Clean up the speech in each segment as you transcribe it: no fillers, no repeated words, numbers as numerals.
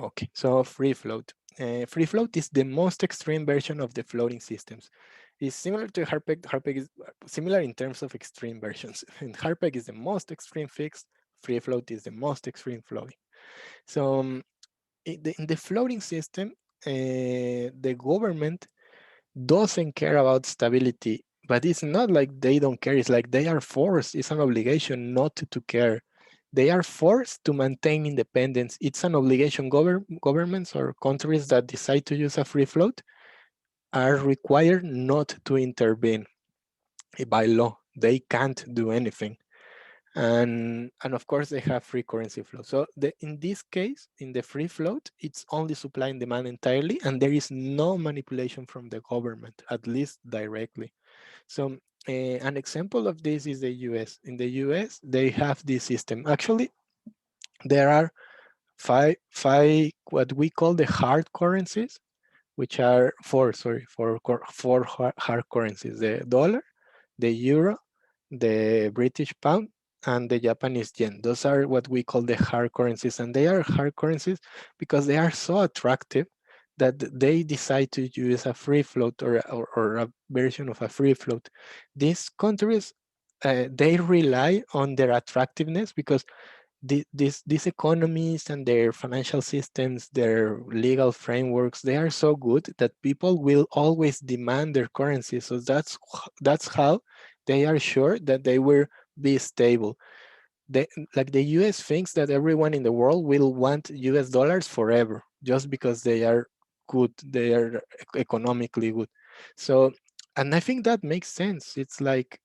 Okay, so free float. Free float is the most extreme version of the floating systems. It's similar to Harpeg. Harpeg is similar in terms of extreme versions. And Harpeg is the most extreme fixed. Free float is the most extreme floating. So in the floating system, the government doesn't care about stability, but it's not like they don't care. It's like they are forced. It's an obligation not to care. They are forced to maintain independence. It's an obligation. Governments or countries that decide to use a free float are required not to intervene by law. They can't do anything. And of course they have free currency flow. So in this case, in the free float, it's only supply and demand entirely, and there is no manipulation from the government, at least directly. So an example of this is the US. In the US, they have this system. Actually, there are five what we call the hard currencies, which are four hard currencies: the dollar, the euro, the British pound, and the Japanese yen. Those are what we call the hard currencies, and they are hard currencies because they are so attractive that they decide to use a free float or a version of a free float. These countries, they rely on their attractiveness because these economies and their financial systems, their legal frameworks, they are so good that people will always demand their currency. So that's how they are sure that they will be stable. They, like the US thinks that everyone in the world will want US dollars forever just because they are good, they are economically good. So, and I think that makes sense. It's like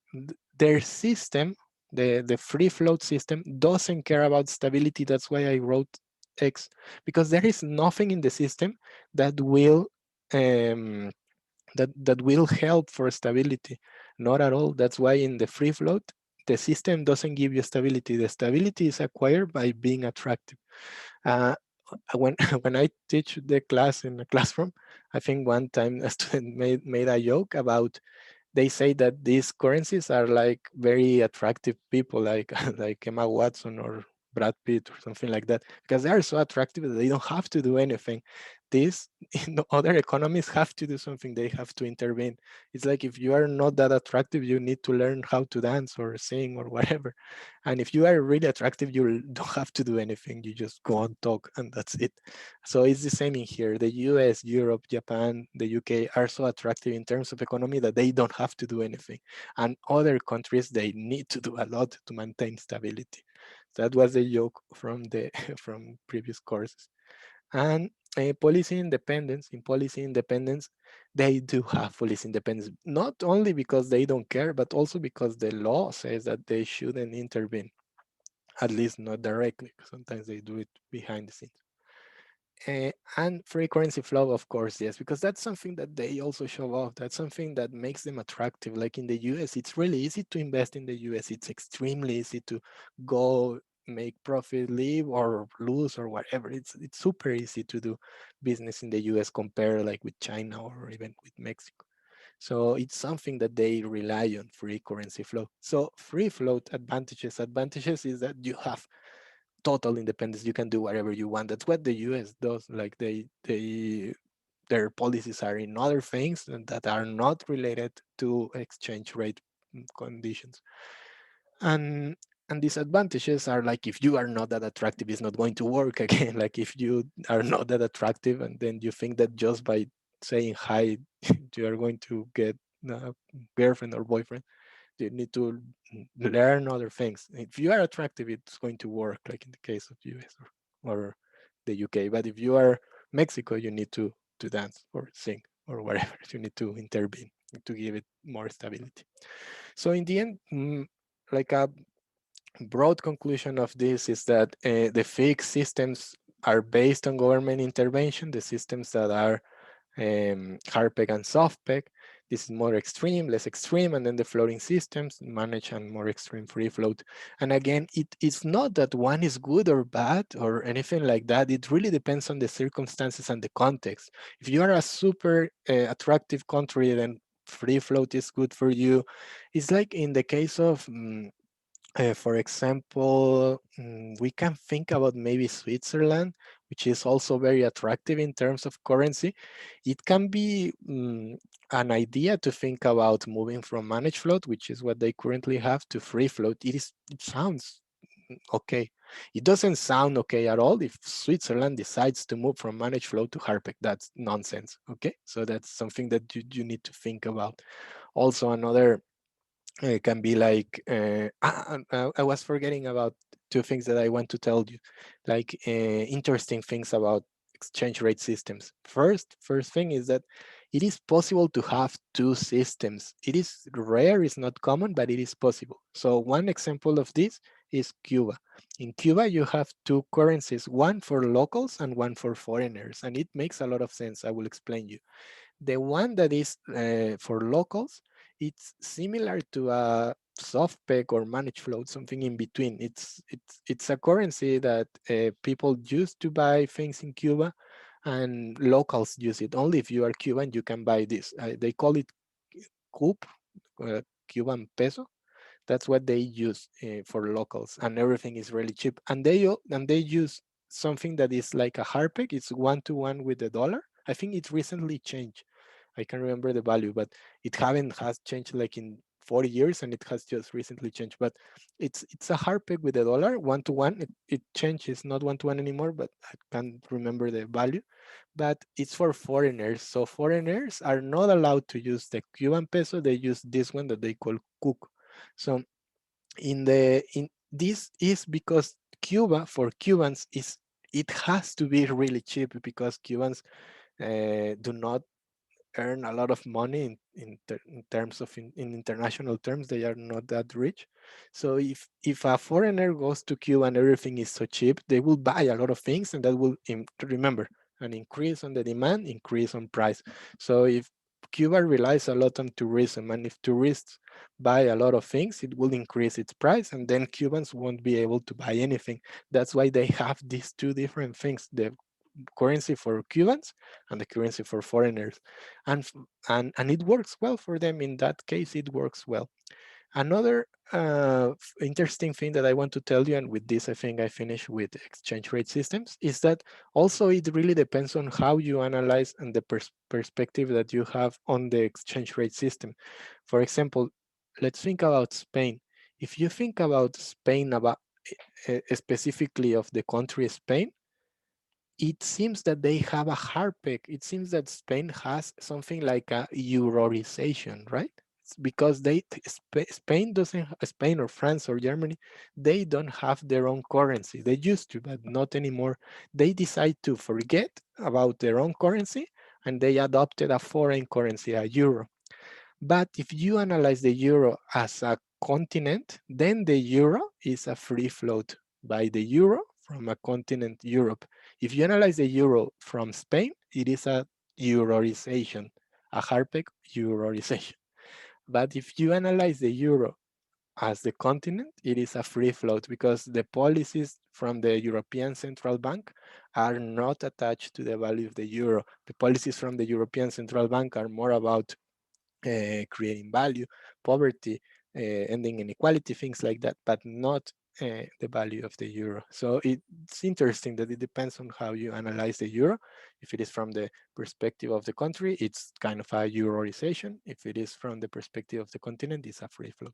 their system, the free float system, doesn't care about stability. That's why I wrote X, because there is nothing in the system that will um, that will help for stability. Not at all. That's why in the free float, the system doesn't give you stability. The stability is acquired by being attractive. Uh, when when I teach the class in a classroom, I think one time a student made a joke about, they say that these currencies are like very attractive people, like like Emma Watson or Brad Pitt or something like that, because they are so attractive that they don't have to do anything. These other economies have to do something. They have to intervene. It's like if you are not that attractive, you need to learn how to dance or sing or whatever. And if you are really attractive, you don't have to do anything. You just go and talk, and that's it. So it's the same in here. The US, Europe, Japan, the UK are so attractive in terms of economy that they don't have to do anything. And other countries, they need to do a lot to maintain stability. That was the joke from the from previous courses. And policy independence, in policy independence, they do have policy independence, not only because they don't care, but also because the law says that they shouldn't intervene, at least not directly. Sometimes they do it behind the scenes. And free currency flow, of course, yes, because that's something that they also show off. That's something that makes them attractive. Like in the US, it's really easy to invest in the US. It's extremely easy to go make profit, leave or lose or whatever. It's super easy to do business in the US compared like with China or even with Mexico. So it's something that they rely on, free currency flow. So free float advantages is that you have total independence. You can do whatever you want. That's what the US does. Like their policies are in other things that are not related to exchange rate conditions. And and disadvantages are like if you are not that attractive, it's not going to work again. Like if you are not that attractive and then you think that just by saying hi you are going to get a girlfriend or boyfriend, you need to learn other things. If you are attractive, it's going to work, like in the case of US or the UK. But if you are Mexico, you need to dance or sing or whatever. You need to intervene to give it more stability. So in the end, like a broad conclusion of this is that the fixed systems are based on government intervention. The systems that are hard peg and soft peg. This is more extreme, less extreme, and then the floating systems manage and more extreme free float. And again, it's not that one is good or bad or anything like that. It really depends on the circumstances and the context. If you are a super attractive country, then free float is good for you. It's like in the case of for example, we can think about maybe Switzerland, which is also very attractive in terms of currency. It can be an idea to think about moving from managed float, which is what they currently have, to free float. It sounds okay. It doesn't sound okay at all if Switzerland decides to move from managed float to Harpec. That's nonsense. Okay, so that's something that you need to think about. Also, another it can be like I was forgetting about two things that I want to tell you, like interesting things about exchange rate systems. First thing is that it is possible to have two systems. It is rare, it's not common, but it is possible. So one example of this is Cuba. In Cuba, you have two currencies, one for locals and one for foreigners, and it makes a lot of sense. I will explain you. The one that is for locals, it's similar to a soft peg or managed float, something in between. It's a currency that people use to buy things in Cuba, and locals use it. Only if you are Cuban, you can buy this. They call it CUP, Cuban peso. That's what they use for locals, and everything is really cheap. And they use something that is like a harpeg. It's 1-to-1 with the dollar. I think it recently changed. I can't remember the value, but it haven't has changed like in 40 years, and it has just recently changed. But it's a harpeg with the dollar, 1-to-1. It changes, not 1-to-1 anymore, but I can't remember the value. But it's for foreigners. So foreigners are not allowed to use the Cuban peso. They use this one that they call CUC. So in this is because Cuba for Cubans is it has to be really cheap because Cubans do not earn a lot of money in terms of in international terms. They are not that rich. So if a foreigner goes to Cuba and everything is so cheap, they will buy a lot of things, and that will remember an increase on the demand, increase on price. So if Cuba relies a lot on tourism, and if tourists buy a lot of things, it will increase its price, and then Cubans won't be able to buy anything. That's why they have these two different things: the currency for Cubans and the currency for foreigners, and and it works well for them. In that case, it works well. Another interesting thing that I want to tell you, and with this I think I finish with exchange rate systems, is that also it really depends on how you analyze and the perspective that you have on the exchange rate system. For example, let's think about Spain. If you think about Spain, about specifically of the country Spain, it seems that they have a hard pick. It seems that Spain has something like a euroization, right? It's because Spain doesn't, Spain or France or Germany, they don't have their own currency. They used to, but not anymore. They decide to forget about their own currency, and they adopted a foreign currency, a euro. But if you analyze the euro as a continent, then the euro is a free float by the euro from a continent, Europe. If you analyze the euro from Spain, it is a euroization, a Harpec euroization. But if you analyze the euro as the continent, it is a free float because the policies from the European Central Bank are not attached to the value of the euro. The policies from the European Central Bank are more about creating value, poverty, ending inequality, things like that, but not the value of the euro. So it's interesting that it depends on how you analyze the euro. If it is from the perspective of the country, it's kind of a euroization. If it is from the perspective of the continent, it's a free float.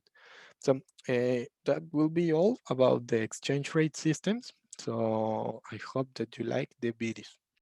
So that will be all about the exchange rate systems. So I hope that you like the video.